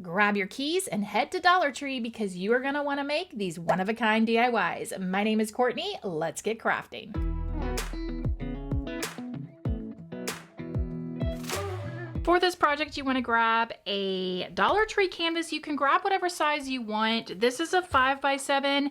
grab your keys and head to Dollar Tree because you are going to want to make these one-of-a-kind DIYs. My name is Courtney. Let's get crafting. For this project, you want to grab a Dollar Tree canvas. You can grab whatever size you want. This is a 5x7,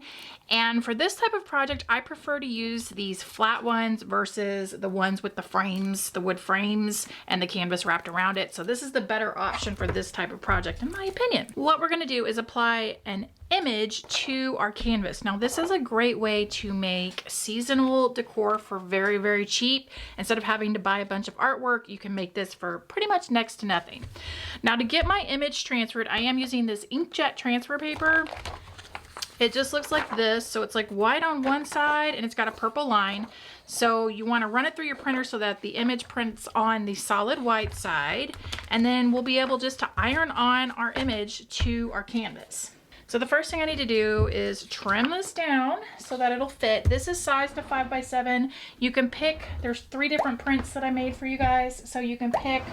and for this type of project, I prefer to use these flat ones versus the ones with the frames, the wood frames, and the canvas wrapped around it. So this is the better option for this type of project, in my opinion. What we're going to do is apply an image to our canvas. Now this is a great way to make seasonal decor for very, very cheap. Instead of having to buy a bunch of artwork, you can make this for pretty much next to nothing. Now to get my image transferred, I am using this inkjet transfer paper. It just looks like this. So it's like white on one side and it's got a purple line. So you want to run it through your printer so that the image prints on the solid white side, and then we'll be able just to iron on our image to our canvas. So the first thing I need to do is trim this down so that it'll fit. This is sized to 5x7. You can pick, there's 3 different prints that I made for you guys. So you can pick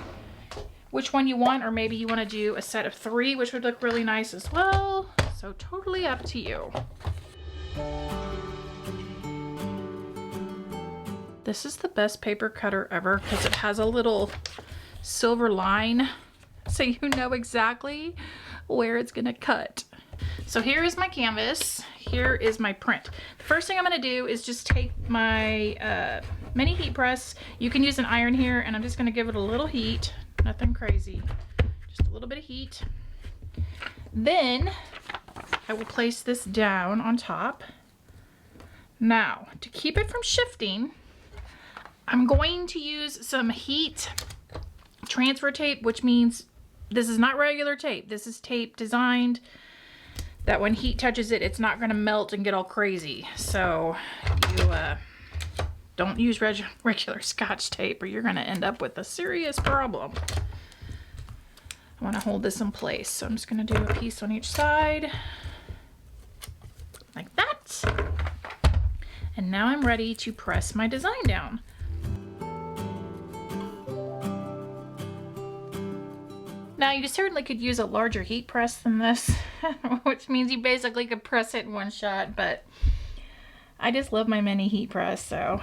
which one you want, or maybe you want to do a set of 3, which would look really nice as well. So totally up to you. This is the best paper cutter ever because it has a little silver line so you know exactly where it's gonna cut. So here is my canvas, here is my print. The first thing I'm gonna do is just take my mini heat press. You can use an iron here, and I'm just gonna give it a little heat, nothing crazy, just a little bit of heat. Then I will place this down on top. Now, to keep it from shifting, I'm going to use some heat transfer tape, which means this is not regular tape. This is tape designed that when heat touches it, it's not going to melt and get all crazy. So you don't use regular Scotch tape or you're going to end up with a serious problem. I want to hold this in place. So I'm just going to do a piece on each side like that. And now I'm ready to press my design down. Now you certainly could use a larger heat press than this, which means you basically could press it in one shot, but I just love my mini heat press, so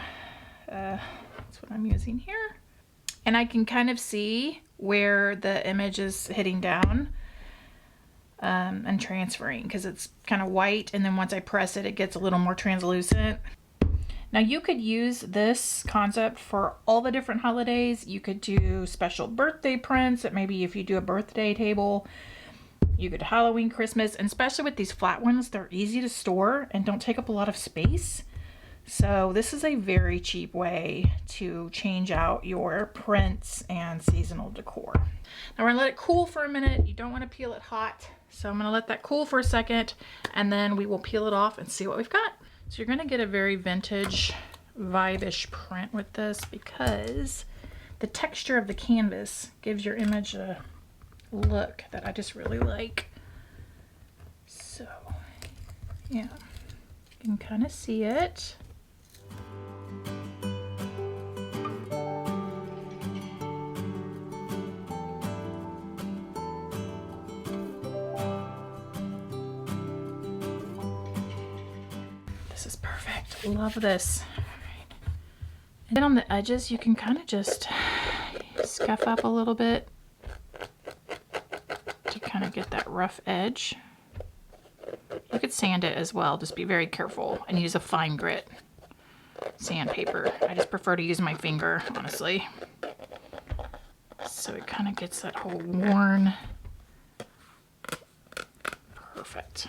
that's what I'm using here. And I can kind of see where the image is hitting down and transferring because it's kind of white, and then once I press it, it gets a little more translucent. Now you could use this concept for all the different holidays. You could do special birthday prints, maybe if you do a birthday table. You could Halloween, Christmas, and especially with these flat ones, they're easy to store and don't take up a lot of space. So this is a very cheap way to change out your prints and seasonal decor. Now we're gonna let it cool for a minute. You don't want to peel it hot. So I'm gonna let that cool for a second, and then we will peel it off and see what we've got. So you're going to get a very vintage vibe-ish print with this because the texture of the canvas gives your image a look that I just really like. So yeah, you can kind of see it. This is perfect. Love this. All right. And then on the edges, you can kind of just scuff up a little bit to kind of get that rough edge. You could sand it as well. Just be very careful and use a fine grit sandpaper. I just prefer to use my finger, honestly. So it kind of gets that whole worn. Perfect.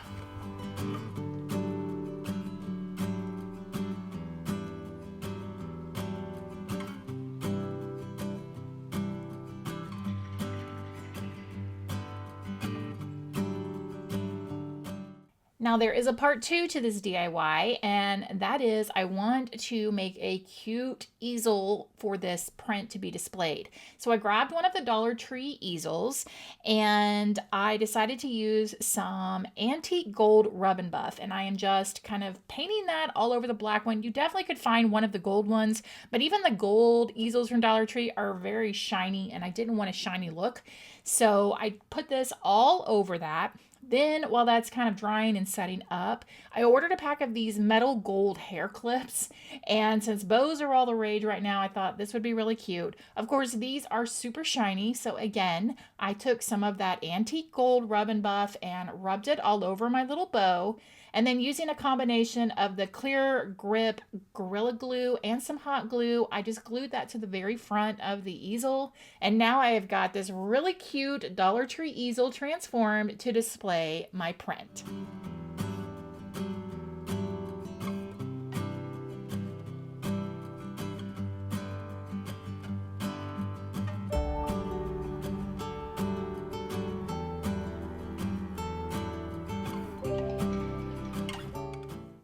Now there is a part 2 to this DIY, and that is I want to make a cute easel for this print to be displayed. So I grabbed one of the Dollar Tree easels and I decided to use some antique gold rub and buff, and I am just kind of painting that all over the black one. You definitely could find one of the gold ones, but even the gold easels from Dollar Tree are very shiny and I didn't want a shiny look. So I put this all over that. Then while that's kind of drying and setting up, I ordered a pack of these metal gold hair clips. And since bows are all the rage right now, I thought this would be really cute. Of course, these are super shiny. So again, I took some of that antique gold rub and buff and rubbed it all over my little bow. And then using a combination of the clear grip Gorilla Glue and some hot glue, I just glued that to the very front of the easel. And now I have got this really cute Dollar Tree easel transformed to display my print.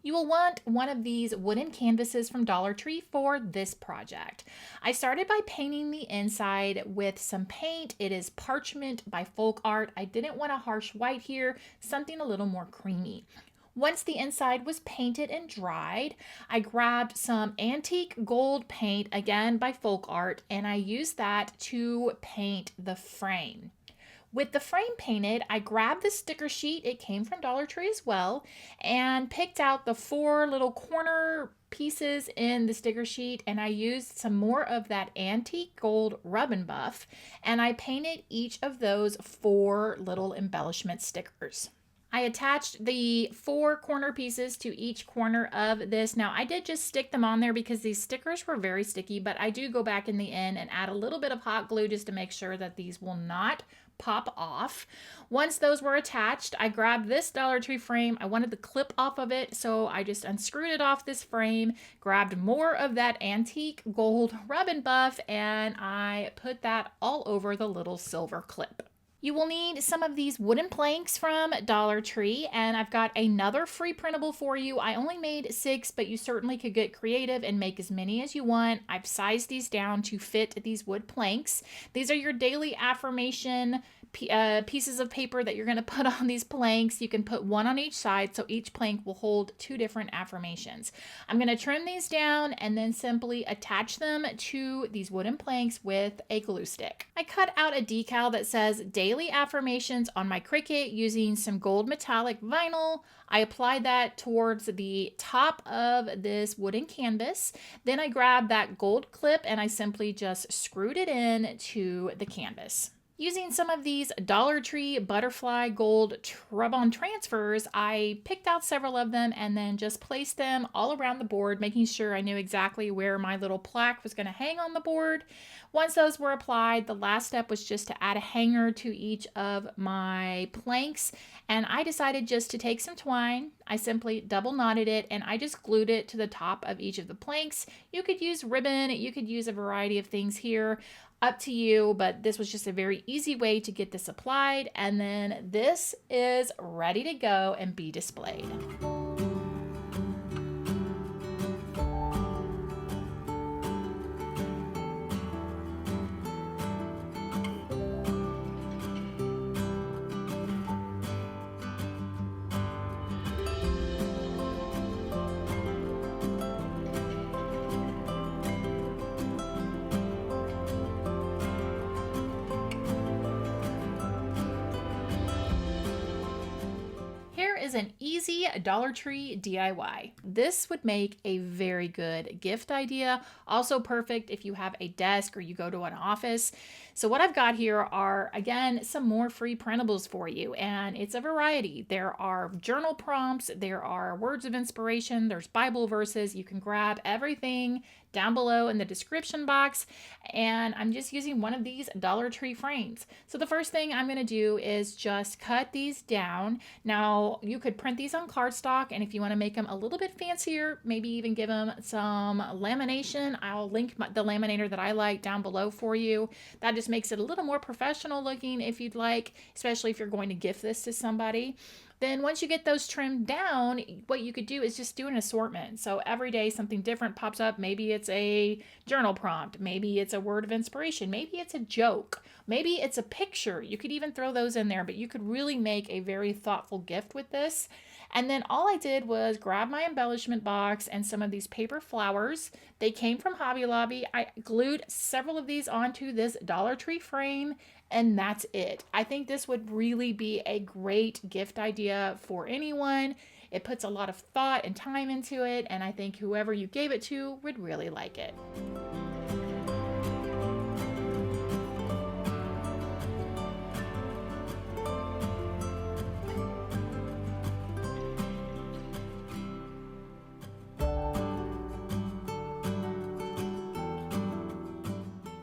You will want one of these wooden canvases from Dollar Tree for this project. I started by painting the inside with some paint. It is Parchment by Folk Art. I didn't want a harsh white here, something a little more creamy. Once the inside was painted and dried, I grabbed some antique gold paint, again by Folk Art, and I used that to paint the frame. With the frame painted, I grabbed the sticker sheet, it came from Dollar Tree as well, and picked out the 4 little corner pieces in the sticker sheet, and I used some more of that antique gold rub and buff, and I painted each of those 4 little embellishment stickers. I attached the 4 corner pieces to each corner of this. Now, I did just stick them on there because these stickers were very sticky, but I do go back in the end and add a little bit of hot glue just to make sure that these will not pop off. Once those were attached, I grabbed this Dollar Tree frame. I wanted the clip off of it, so I just unscrewed it off this frame, grabbed more of that antique gold rub and buff, and I put that all over the little silver clip. You will need some of these wooden planks from Dollar Tree, and I've got another free printable for you. I only made 6, but you certainly could get creative and make as many as you want. I've sized these down to fit these wood planks. These are your daily affirmation pieces of paper that you're going to put on these planks. You can put one on each side, so each plank will hold 2 different affirmations. I'm going to trim these down and then simply attach them to these wooden planks with a glue stick. I cut out a decal that says Daily Affirmations on my Cricut using some gold metallic vinyl. I applied that towards the top of this wooden canvas. Then I grabbed that gold clip and I simply just screwed it in to the canvas. Using some of these Dollar Tree butterfly gold rub-on transfers, I picked out several of them and then just placed them all around the board, making sure I knew exactly where my little plaque was going to hang on the board. Once those were applied, the last step was just to add a hanger to each of my planks, and I decided just to take some twine. I simply double knotted it and I just glued it to the top of each of the planks. You could use ribbon, you could use a variety of things here. Up to you, but this was just a very easy way to get this applied, and then this is ready to go and be displayed. Is an easy Dollar Tree DIY. This would make a very good gift idea. Also perfect if you have a desk or you go to an office. So what I've got here are, again, some more free printables for you, and it's a variety. There are journal prompts, there are words of inspiration, there's Bible verses. You can grab everything down below in the description box, and I'm just using one of these Dollar Tree frames. So the first thing I'm going to do is just cut these down. Now you could print these on cardstock, and if you want to make them a little bit fancier, maybe even give them some lamination. I'll link the laminator that I like down below for you. That just makes it a little more professional looking if you'd like, especially if you're going to gift this to somebody. Then once you get those trimmed down, what you could do is just do an assortment. So every day something different pops up. Maybe it's a journal prompt. Maybe it's a word of inspiration. Maybe it's a joke. Maybe it's a picture. You could even throw those in there, but you could really make a very thoughtful gift with this. And then all I did was grab my embellishment box and some of these paper flowers. They came from Hobby Lobby. I glued several of these onto this Dollar Tree frame, and that's it. I think this would really be a great gift idea for anyone. It puts a lot of thought and time into it, and I think whoever you gave it to would really like it.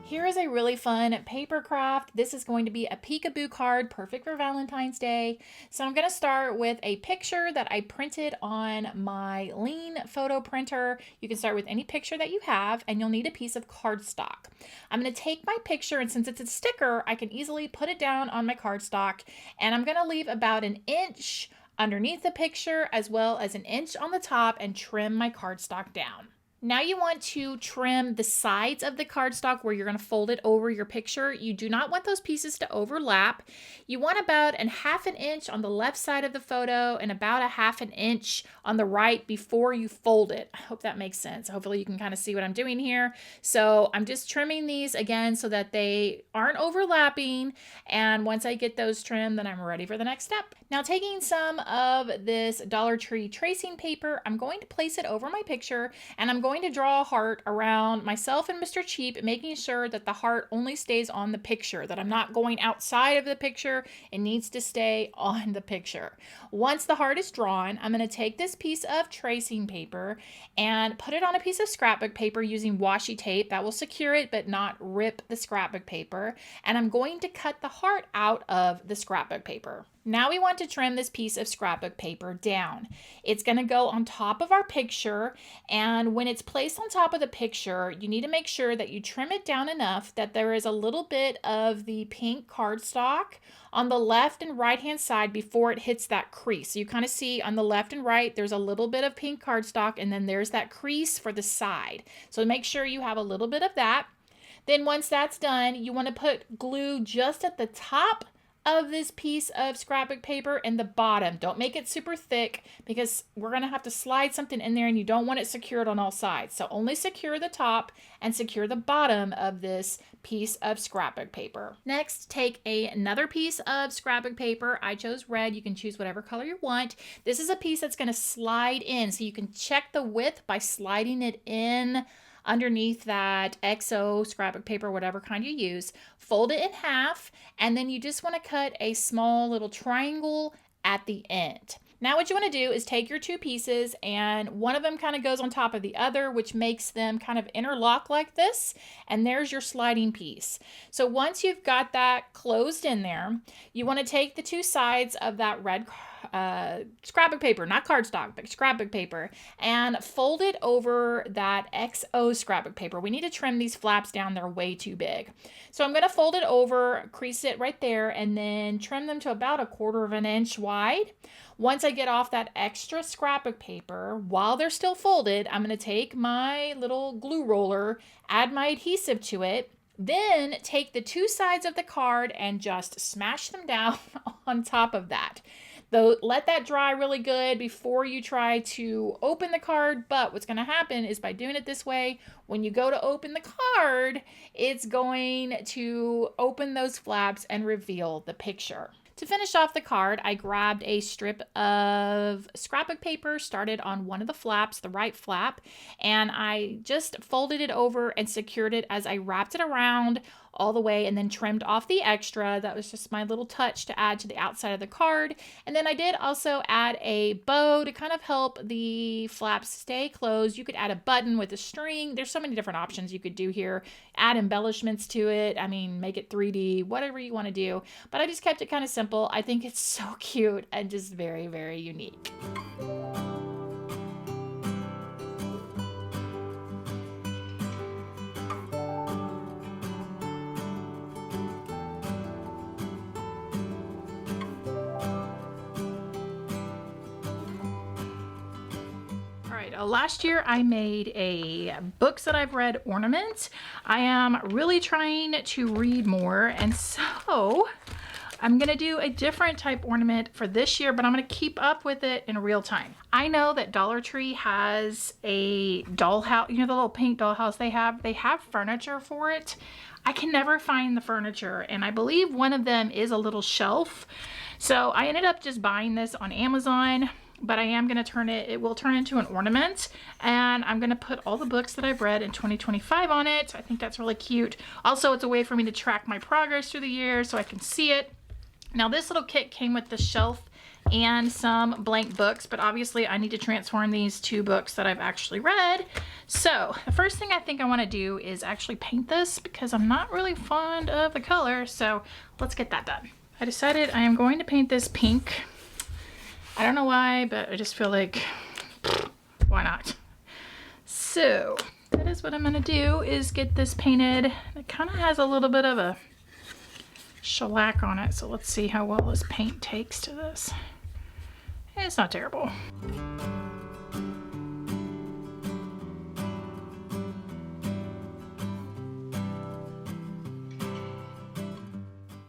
Here is a really fun paper craft. This is going to be a Peekaboo card, perfect for Valentine's Day. So I'm going to start with a picture that I printed on my Lean photo printer. You can start with any picture that you have, and you'll need a piece of cardstock. I'm going to take my picture, and since it's a sticker, I can easily put it down on my cardstock, and I'm going to leave about an inch underneath the picture as well as an inch on the top and trim my cardstock down. Now you want to trim the sides of the cardstock where you're going to fold it over your picture. You do not want those pieces to overlap. You want about a half an inch on the left side of the photo and about a half an inch on the right before you fold it. I hope that makes sense. Hopefully you can kind of see what I'm doing here. So I'm just trimming these again so that they aren't overlapping. And once I get those trimmed, then I'm ready for the next step. Now taking some of this Dollar Tree tracing paper, I'm going to place it over my picture, and I'm going to draw a heart around myself and Mr. Cheap, making sure that the heart only stays on the picture, that I'm not going outside of the picture. It needs to stay on the picture. Once the heart is drawn, I'm going to take this piece of tracing paper and put it on a piece of scrapbook paper using washi tape. That will secure it but not rip the scrapbook paper. And I'm going to cut the heart out of the scrapbook paper. Now we want to trim this piece of scrapbook paper down. It's going to go on top of our picture, and when it's placed on top of the picture, you need to make sure that you trim it down enough that there is a little bit of the pink cardstock on the left and right hand side before it hits that crease. So you kind of see on the left and right, there's a little bit of pink cardstock, and then there's that crease for the side. So make sure you have a little bit of that. Then once that's done, you want to put glue just at the top of this piece of scrapbook paper and the bottom. Don't make it super thick because we're going to have to slide something in there and you don't want it secured on all sides. So only secure the top and secure the bottom of this piece of scrapbook paper. Next, take another piece of scrapbook paper. I chose red. You can choose whatever color you want. This is a piece that's going to slide in, so you can check the width by sliding it in underneath that XO scrapbook paper, whatever kind you use. Fold it in half, and then you just want to cut a small little triangle at the end. Now what you want to do is take your two pieces, and one of them kind of goes on top of the other, which makes them kind of interlock like this, and there's your sliding piece. So once you've got that closed in there, you want to take the two sides of that red scrapbook paper, not cardstock, but scrapbook paper, and fold it over that XO scrapbook paper. We need to trim these flaps down. They're way too big. So I'm going to fold it over, crease it right there, and then trim them to about 1/4 of an inch wide. Once I get off that extra scrapbook paper, while they're still folded, I'm going to take my little glue roller, add my adhesive to it, then take the two sides of the card and just smash them down on top of that. Though, let that dry really good before you try to open the card. But what's going to happen is by doing it this way, when you go to open the card, it's going to open those flaps and reveal the picture. To finish off the card, I grabbed a strip of scrapbook paper, started on one of the flaps, the right flap, and I just folded it over and secured it as I wrapped it around all the way and then trimmed off the extra. That was just my little touch to add to the outside of the card. And then I did also add a bow to kind of help the flaps stay closed. You could add a button with a string. There's so many different options you could do here. Add embellishments to it. I mean, make it 3D, whatever you want to do. But I just kept it kind of simple. I think it's so cute and just very, very unique. Last year I made a books that I've read ornament. I am really trying to read more, and so I'm gonna do a different type ornament for this year, but I'm gonna keep up with it in real time. I know that Dollar Tree has a dollhouse, you know, the little pink dollhouse they have furniture for it. I can never find the furniture, and I believe one of them is a little shelf. So I ended up just buying this on Amazon, but I am going to it will turn into an ornament, and I'm going to put all the books that I've read in 2025 on it. I think that's really cute. Also, it's a way for me to track my progress through the year so I can see it. Now, this little kit came with the shelf and some blank books, but obviously I need to transform these to books that I've actually read. So the first thing I think I want to do is actually paint this, because I'm not really fond of the color. So let's get that done. I decided I am going to paint this pink. I don't know why, but I just feel like, why not? So that is what I'm going to do, is get this painted. It kind of has a little bit of a shellac on it, so let's see how well this paint takes to this. It's not terrible.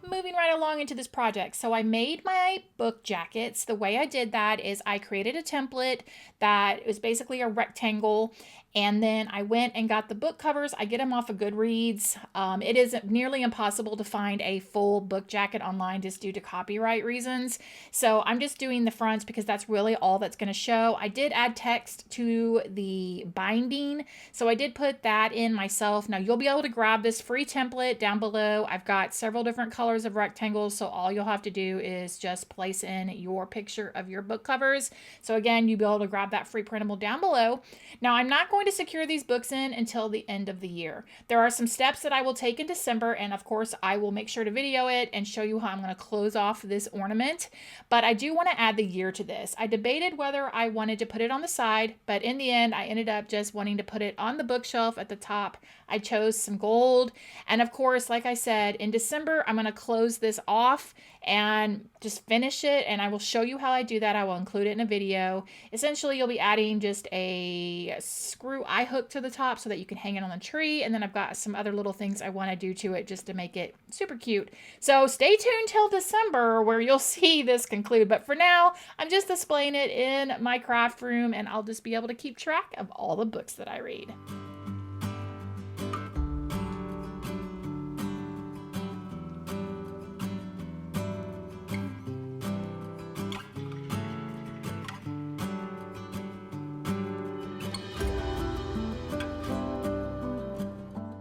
Moving right along into this project. So I made my book jackets. The way I did that is I created a template that is basically a rectangle, and then I went and got the book covers. I get them off of Goodreads. It is nearly impossible to find a full book jacket online just due to copyright reasons. So I'm just doing the fronts because that's really all that's going to show. I did add text to the binding, so I did put that in myself. Now you'll be able to grab this free template down below. I've got several different colors of rectangles, so all you'll have to do is just place in your picture of your book covers. So again, you'll be able to grab that free printable down below. Now I'm not going to secure these books in until the end of the year. There are some steps that I will take in December, and of course I will make sure to video it and show you how I'm going to close off this ornament. But I do want to add the year to this. I debated whether I wanted to put it on the side, but in the end I ended up just wanting to put it on the bookshelf at the top. I chose some gold, and of course, like I said, in December I'm going to close this off and just finish it, and I will show you how I do that. I will include it in a video. Essentially, you'll be adding just a screw eye hook to the top so that you can hang it on the tree, and then I've got some other little things I want to do to it just to make it super cute. So stay tuned till December where you'll see this conclude, but for now I'm just displaying it in my craft room, and I'll just be able to keep track of all the books that I read.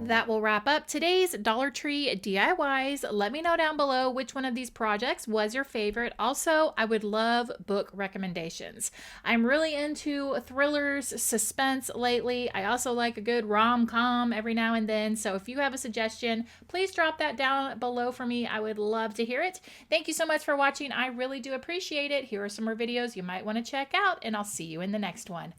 That will wrap up today's Dollar Tree DIYs. Let me know down below which one of these projects was your favorite. Also, I would love book recommendations. I'm really into thrillers, suspense lately. I also like a good rom-com every now and then. So if you have a suggestion, please drop that down below for me. I would love to hear it. Thank you so much for watching. I really do appreciate it. Here are some more videos you might want to check out, and I'll see you in the next one.